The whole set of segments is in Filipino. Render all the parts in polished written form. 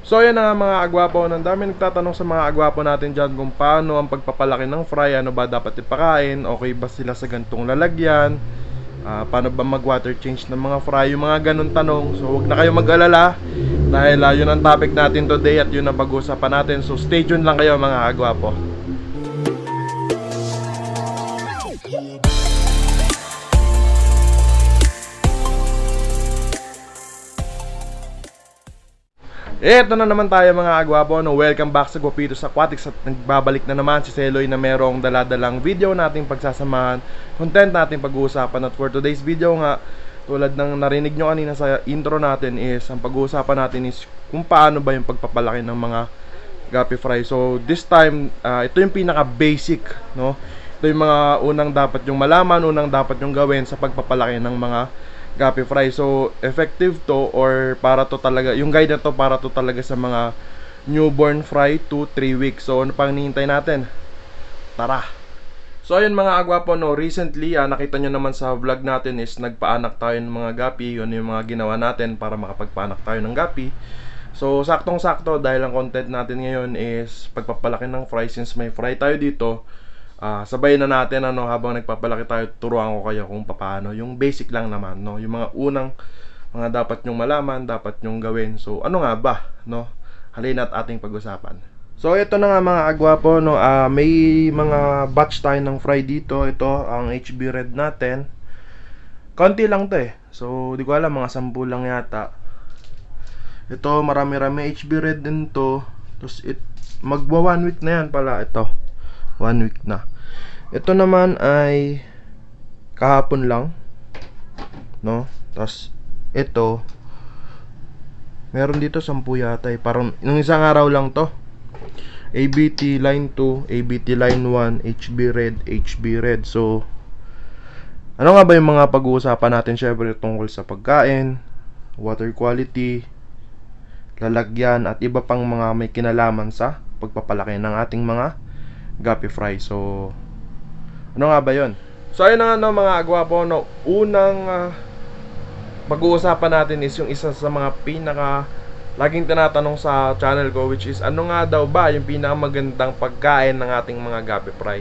So yan na nga mga agwapo, ang dami nagtatanong sa mga agwapo natin dyan kung paano ang pagpapalaki ng fry, ano ba dapat ipakain, okay ba sila sa gantong lalagyan, paano ba mag water change ng mga fry, yung mga ganun tanong. So huwag na kayo mag-alala dahil yun ang topic natin today at yun ang pag-uusapan natin. So stay tuned lang kayo mga agwapo. Eto na naman tayo mga agwapo, no? Welcome back sa Guapitos Aquatics at nagbabalik na naman si Seloy na merong daladalang video nating pagsasamahan, content nating pag-uusapan. At for today's video nga, tulad ng narinig nyo kanina sa intro natin, is ang pag-uusapan natin is kung paano ba yung pagpapalaki ng mga guppy fry. So this time, ito yung pinaka basic, no? Ito yung mga unang dapat yung malaman, unang dapat yung gawin sa pagpapalaki ng mga guppy fry. So effective to, or para to talaga, yung guide na to para to talaga sa mga newborn fry to 3 weeks. So ano pang hinihintay natin? Tara! So ayun mga agwapo, no, recently nakita nyo naman sa vlog natin is nagpaanak tayo ng mga guppy. Yun yung mga ginawa natin para makapagpaanak tayo ng guppy. So saktong sakto dahil ang content natin ngayon is pagpapalaki ng fry. Since may fry tayo dito, sabay na natin, ano, habang nagpapalaki tayo, turuan ko kayo kung paano. Yung basic lang naman, no, yung mga unang mga dapat nyong malaman, dapat nyong gawin. So ano nga ba, no, halina't ating pag-usapan. So ito na nga mga agwapo, no, may mga batch tayo ng fry dito. Ito ang HB Red natin. Konti lang to eh. So di ko alam, mga 10 lang yata. Ito marami-rami HB Red din to. Tapos magwa 1 week na yan pala. Ito 1 week na. Ito naman ay kahapon lang, no? Tapos ito meron dito 10 yata eh. Parang nung isang araw lang to. ABT line 2, ABT line 1, HB Red, HB Red. So ano nga ba yung mga pag-uusapan natin? Syempre tungkol sa pagkain, water quality, lalagyan, at iba pang mga may kinalaman sa pagpapalaki ng ating mga guppy fry. So ano nga ba yun? So ayun na nga, no, mga agwapo, no, unang pag-uusapan natin is yung isa sa mga pinaka laging tinatanong sa channel ko, which is ano nga daw ba yung pinakamagandang pagkain ng ating mga guppy fry.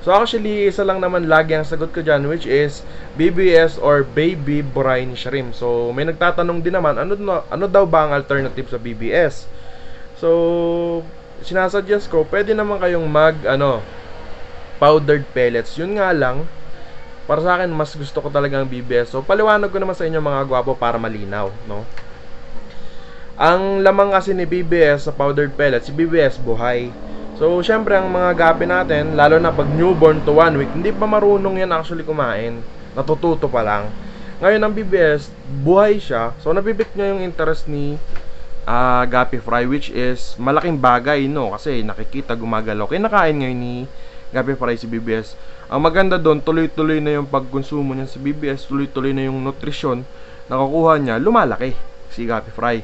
So actually isa lang naman lagi ang sagot ko dyan, which is BBS or baby brine shrimp. So may nagtatanong din naman, ano daw ba ang alternative sa BBS? So sinasuggest ko, pwede naman kayong powdered pellets. Yun nga lang, para sa akin mas gusto ko talaga ang BBS. So paliwanag ko naman sa inyo mga gwapo para malinaw, no? Ang lamang kasi ni BBS sa powdered pellets, si BBS buhay. So syempre ang mga guppy natin, lalo na pag newborn to 1 week, hindi pa marunong yan actually kumain. Natututo pa lang. Ngayon ang BBS, buhay siya. So nabibit niya yung interest ni guppy fry, which is malaking bagay, no? Kasi nakikita gumagalaw. Kinakain ngayon ni guppy fry si BBS. Ang maganda doon, tuloy-tuloy na yung pagkonsumo niya sa BBS, tuloy-tuloy na yung nutrisyon na kukuha niya, lumalaki si guppy fry.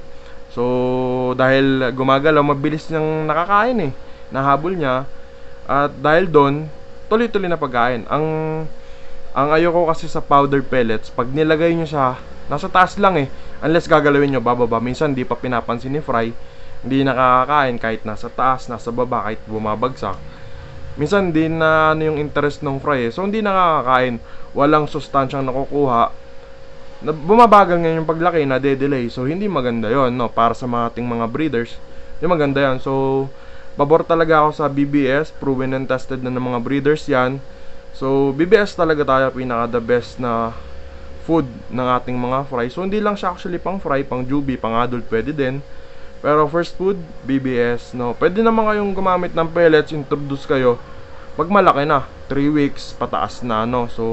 So dahil gumagalaw, mabilis niyang nakakain eh, nahabol niya. At dahil doon, tuloy-tuloy na pagkain. Ang ayoko kasi sa powder pellets, pag nilagay niyo siya nasa taas lang eh, unless gagalawin nyo bababa, minsan di pa pinapansin ni fry, hindi nakakakain kahit nasa taas, nasa baba, kahit bumabagsak. Minsan din na yung interest ng fry eh. So hindi nakakakain, walang sustansyang nakukuha, bumabagal ngayon yung paglaki, na de-delay. So hindi maganda yon, no, para sa mga ating mga breeders. Hindi maganda yan. So pabor talaga ako sa BBS, proven and tested na ng mga breeders yan. So BBS talaga tayo pinaka the best na food ng ating mga fry. So hindi lang siya actually pang fry, pang juvie, pang adult pwede din. Pero first food, BBS, no. Pwede naman kayong gumamit ng pellets, introduce kayo pag malaki na, 3 weeks pataas na, no. So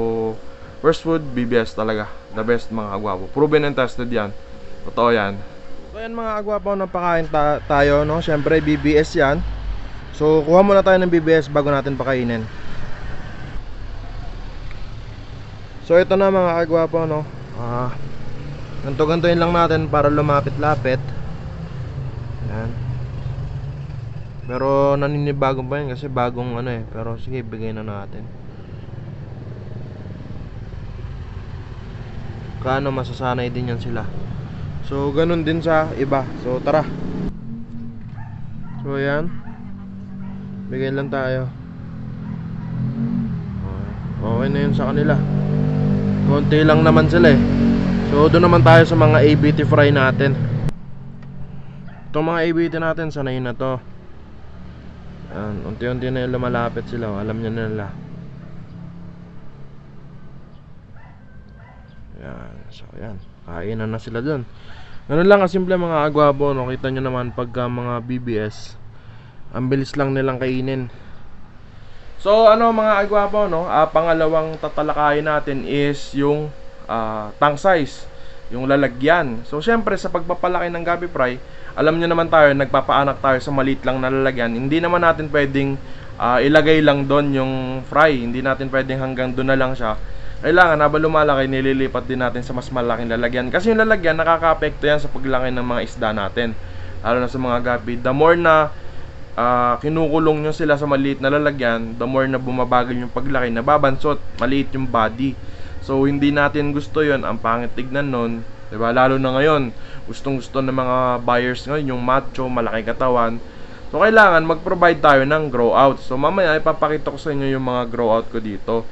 first food, BBS talaga the best mga agwapo. Proven and tested yan. Totoo yan. So yan mga agwapo, napakain tayo, no. Syempre BBS yan. So kuha muna tayo ng BBS bago natin pakainin. So ito na mga agwapo, no. Ganto-gantoin lang natin para lumapit-lapit. Yan. Pero naninibago pa yan kasi bagong ano eh. Pero sige, bigay na natin. Kaano masasanay din yan sila. So ganun din sa iba. So tara. So ayan, bigay lang tayo. Okay na yun sa kanila. Konti lang naman sila eh. So doon naman tayo sa mga ABT fry natin. Itong mga ABT natin, sanay na to. Yan, unti-unti na yung lumalapit sila. Alam niya na nila. Yan, so yan, kainan na sila dun. Ganun lang kasimple mga agwabo, no? Kita nyo naman pagka mga BBS, ang bilis lang nilang kainin. So ano mga agwabo, no? Pangalawang tatalakayin natin is yung tank size, yung lalagyan. So syempre sa pagpapalaki ng gabi fry, alam nyo naman tayo, nagpapaanak tayo sa maliit lang na lalagyan. Hindi naman natin pwedeng ilagay lang doon yung fry. Hindi natin pwedeng hanggang doon na lang siya. Kailangan habang lumalaki, nililipat din natin sa mas malaking lalagyan. Kasi yung lalagyan, nakaka-apekto yan sa paglaki ng mga isda natin, lalo na sa mga gabi. The more na kinukulong nyo sila sa maliit na lalagyan, the more na bumabagal yung paglaki, nababansot, maliit yung body. So hindi natin gusto yon, ang pangit tignan nun, diba? Lalo na ngayon, gustong gusto ng mga buyers ngayon yung macho, malaki katawan. So kailangan mag-provide tayo ng grow out. So mamaya ipapakita ko sa inyo yung mga grow out ko dito.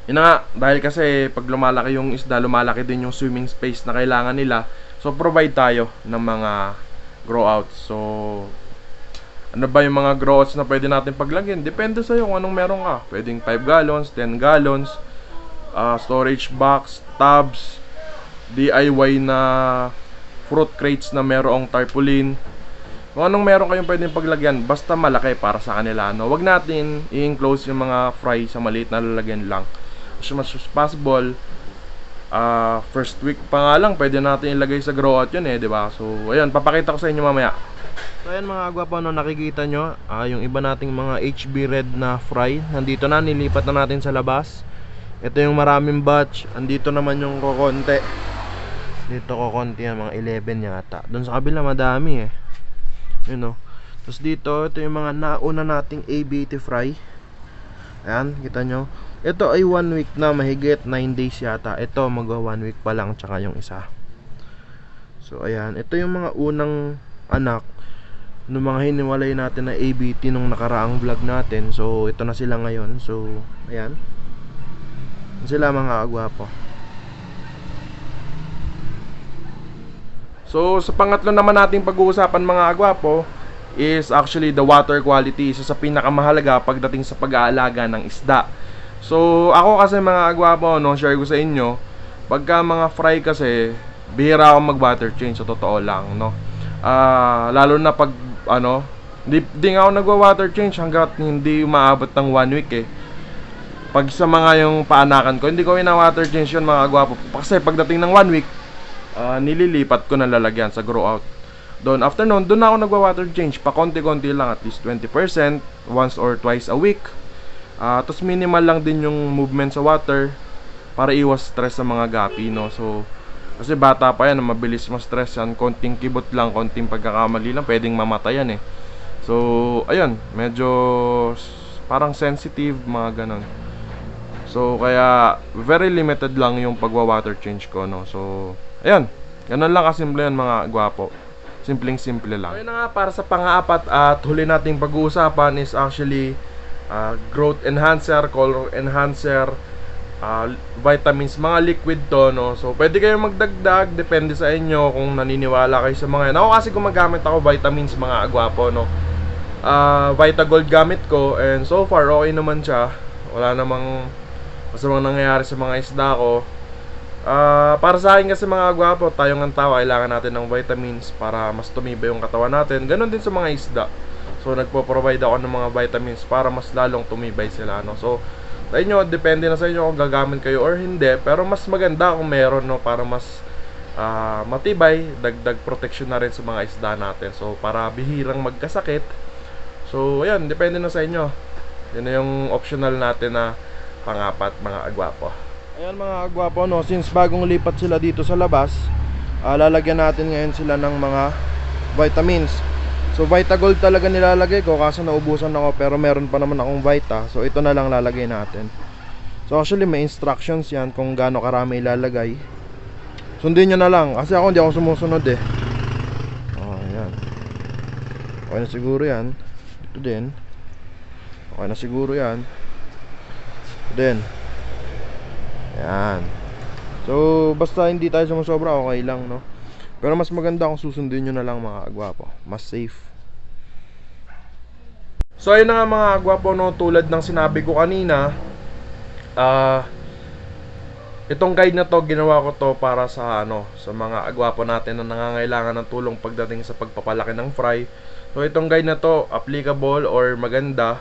Yun nga, dahil kasi pag lumalaki yung isda, lumalaki din yung swimming space na kailangan nila. So provide tayo ng mga grow outs. So ano ba yung mga grow outs na pwede natin paglagyan? Depende sa'yo kung anong meron ka. Pwedeng 5 gallons, 10 gallons, storage box, tubs, DIY na fruit crates na merong tarpaulin. Kung anong meron kayong pwedeng paglagyan, basta malaki para sa kanila, no? Wag natin i-enclose yung mga fry sa maliit na lalagyan lang. As much as possible, first week pa nga lang pwede natin ilagay sa grow out yun eh, di ba? So ayun, papakita ko sa inyo mamaya. So ayan mga agwapo, no, nakikita nyo yung iba nating mga HB red na fry, nandito na, nilipat na natin sa labas. Ito yung maraming batch, andito naman yung kokonti. Dito kokonti yan, mga 11 yata. Doon sa kabila madami eh, you know. Tapos dito, ito yung mga nauna nating ABT fry. Ayan, kita nyo. Ito ay 1 week na, mahigit 9 days yata. Ito magwa 1 week pa lang, tsaka yung isa. So ayan, ito yung mga unang anak ng mga hiniwalay natin na ABT nung nakaraang vlog natin. So ito na sila ngayon. So ayan, sila mga agwapo. So sa pangatlo naman nating pag-uusapan mga agwapo is actually the water quality. Isa sa pinakamahalaga pagdating sa pag-aalaga ng isda. So ako kasi mga agwapo, no, share ko sa inyo, pagka mga fry kasi bihira akong mag water change, sa totoo lang, no. Lalo na pag di nga ako nagwa water change hanggat hindi umaabot ng 1 week eh. Pag sa mga yung paanakan ko, hindi ko water change yun mga agwapo. Kasi pagdating ng 1 week, nililipat ko na lalagyan sa grow out. Doon after noon, doon ako nagwa-water change pa konti-konti lang, at least 20%, once or twice a week. Tapos minimal lang din yung movement sa water para iwas stress sa mga gapi, no. So kasi bata pa yan, mabilis ma-stress yan. Konting kibot lang, konting pagkakamali lang, pwedeng mamatayan eh. So ayun, medyo parang sensitive, mga ganon. So kaya very limited lang yung pagwa-water change ko, no. So ayun, ganun lang kasimple yan mga gwapo. Simpleng-simple lang. Ayun na nga, para sa pang-apat at huli nating pag-uusapan is actually growth enhancer, color enhancer, vitamins, mga liquid to, no. So pwede kayong magdagdag, depende sa inyo kung naniniwala kayo sa mga yan. Ako kasi gumagamit ako vitamins mga agwapo, no. Vitagold gamit ko, and so far okay naman siya. Wala namang masamang nangyayari sa mga isda ko. Para sa akin kasi mga agwapo, tayong ang tao, kailangan natin ng vitamins para mas tumibay yung katawan natin. Ganon din sa mga isda. So nagpo-provide ako ng mga vitamins para mas lalong tumibay sila, no. So sa inyo, depende na sa inyo kung gagamit kayo or hindi. Pero mas maganda kung meron, no, para mas matibay, dagdag protection na rin sa mga isda natin. So para bihirang magkasakit. So ayan, depende na sa inyo. Yun na yung optional natin na pang-apat mga agwapo. Ayan mga agwapo, no, since bagong lipat sila dito sa labas, lalagyan natin ngayon sila ng mga vitamins. So Vitagold talaga nilalagay ko, kaso naubusan ako, pero meron pa naman akong Vita. So ito na lang lalagay natin. So actually may instructions yan kung gaano karami ilalagay. Sundin nyo na lang, kasi ako hindi ako sumusunod eh. Ayan. Okay na siguro yan. Ito din. Okay na siguro yan. Ito din. Yan. So basta hindi tayo sumusobra, okay lang, no? Pero mas maganda kung susundin nyo na lang mga agwapo. Mas safe. So ayun na nga mga agwapo, no? Tulad ng sinabi ko kanina, itong guide na to, ginawa ko to para sa sa mga agwapo natin na nangangailangan ng tulong pagdating sa pagpapalaki ng fry. So itong guide na to applicable or maganda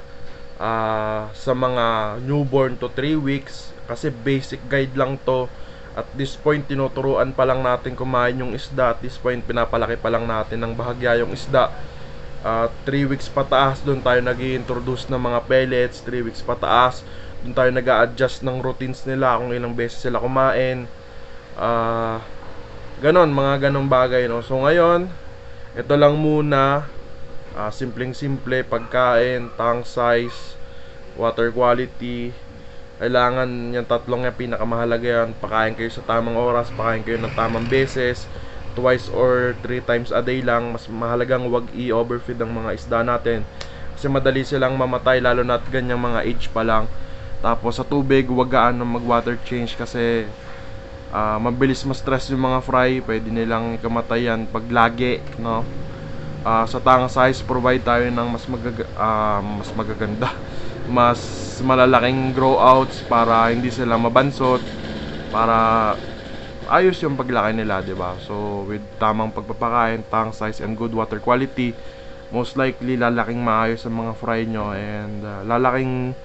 sa mga newborn to 3 weeks kasi basic guide lang to. At this point tinuturuan pa lang natin kumain yung isda. At this point pinapalaki pa lang natin ng bahagya yung isda. 3 weeks pataas doon tayo nag-i-introduce ng mga pellets. 3 weeks pataas doon tayo nag-a-adjust ng routines nila, kung ilang beses sila kumain, ganon, mga ganong bagay, no? So ngayon, ito lang muna, simpleng-simple, pagkain, tank size, water quality. Kailangan yung tatlong yung pinakamahalaga yan. Pakain kayo sa tamang oras, pakain kayo ng tamang beses, twice or 3 times a day lang. Mas mahalagang wag i-overfeed ang mga isda natin kasi madali silang mamatay, lalo na at ganyang mga age pa lang. Tapos sa tubig, wag gaano mag-water change kasi mabilis ma-stress yung mga fry. Pwede nilang kamatayan pag lagi, no? Sa tank size, provide tayo ng mas magaganda, mas malalaking grow outs para hindi sila mabansot, para ayos yung paglaki nila, 'di ba? So with tamang pagpapakain, tank size and good water quality, most likely lalaking maayos ang mga fry nyo and lalaking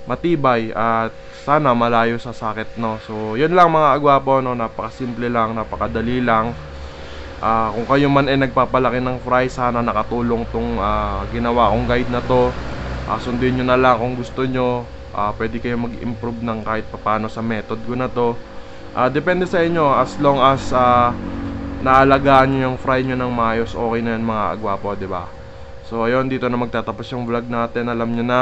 matibay at sana malayo sa sakit, no? So yun lang mga agwapo, no? Napakasimple lang, napakadali lang. Kung kayo man ay nagpapalaki ng fry, sana nakatulong tong ginawa kong guide na to. Sundin nyo na lang kung gusto nyo. Pwede kayo mag-improve ng kahit papano sa method ko na to. Depende sa inyo, as long as naalagaan nyo yung fry nyo ng maayos, okay na yan mga agwapo, diba? So ayun, dito na magtatapos yung vlog natin. Alam nyo na.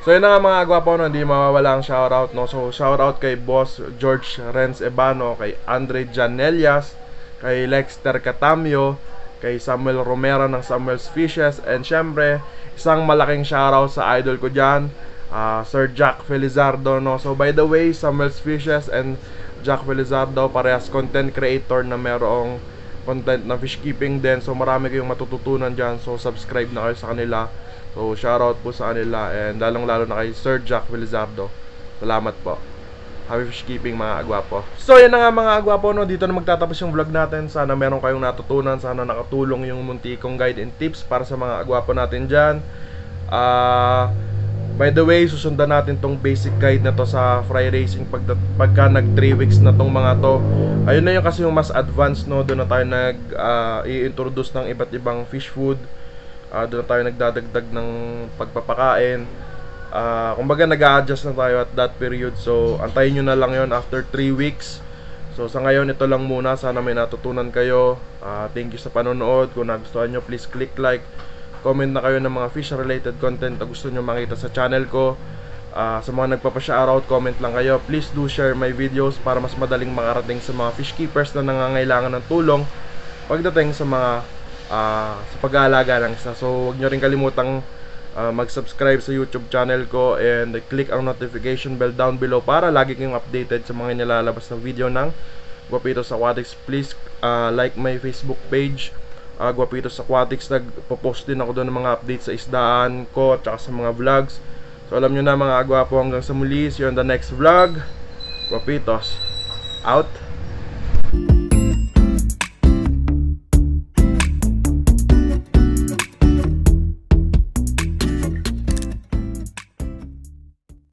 So yun na nga mga agwapo, no? Hindi mawawala ang shoutout, no? So shoutout kay Boss George Renz Ebano, kay Andre Janelias, kay Lexter Catamio, kay Samuel Romero ng Samuel's Fishes, and syempre isang malaking shoutout sa idol ko dyan, Sir Jack Felizardo, no? So by the way, Samuel's Fishes and Jack Felizardo, parehas content creator na merong content na fish keeping din. So marami kayong matututunan dyan. So subscribe na kayo sa kanila. So shoutout po sa kanila, and lalong lalo na kay Sir Jack Felizardo. Salamat po. Happy fish keeping mga agwapo. So yan na nga mga agwapo, no? Dito na magtatapos yung vlog natin. Sana meron kayong natutunan. Sana nakatulong yung munti kong guide and tips para sa mga agwapo natin dyan. By the way, susundan natin tong basic guide na to sa fry racing pagka nag 3 weeks na tong mga to. Ayun na yung kasi yung mas advanced, no? Doon na tayo i-introduce ng iba't ibang fish food. Doon na tayo nagdadagdag ng pagpapakain. Kumbaga nag-a-adjust na tayo at that period. So antayin nyo na lang yon after 3 weeks. So sa ngayon, ito lang muna. Sana may natutunan kayo. Thank you sa panonood. Kung nagustuhan nyo, please click like. Comment na kayo ng mga fish related content na gusto nyo makita sa channel ko. Sa mga nagpapa-shoutout, comment lang kayo. Please do share my videos para mas madaling makarating sa mga fish keepers na nangangailangan ng tulong pagdating sa mga sa pag-aalaga ng isda. So huwag nyo rin kalimutang mag-subscribe sa YouTube channel ko and click ang notification bell down below para lagi kayong updated sa mga nilalabas na video ng Guapitos Aquatics. Please like my Facebook page, Guapitos Aquatics. Nagpo-post din ako doon ng mga updates sa isdaan ko at saka sa mga vlogs. So alam nyo na mga agwapo, hanggang sa muli. See you on the next vlog. Guapitos out.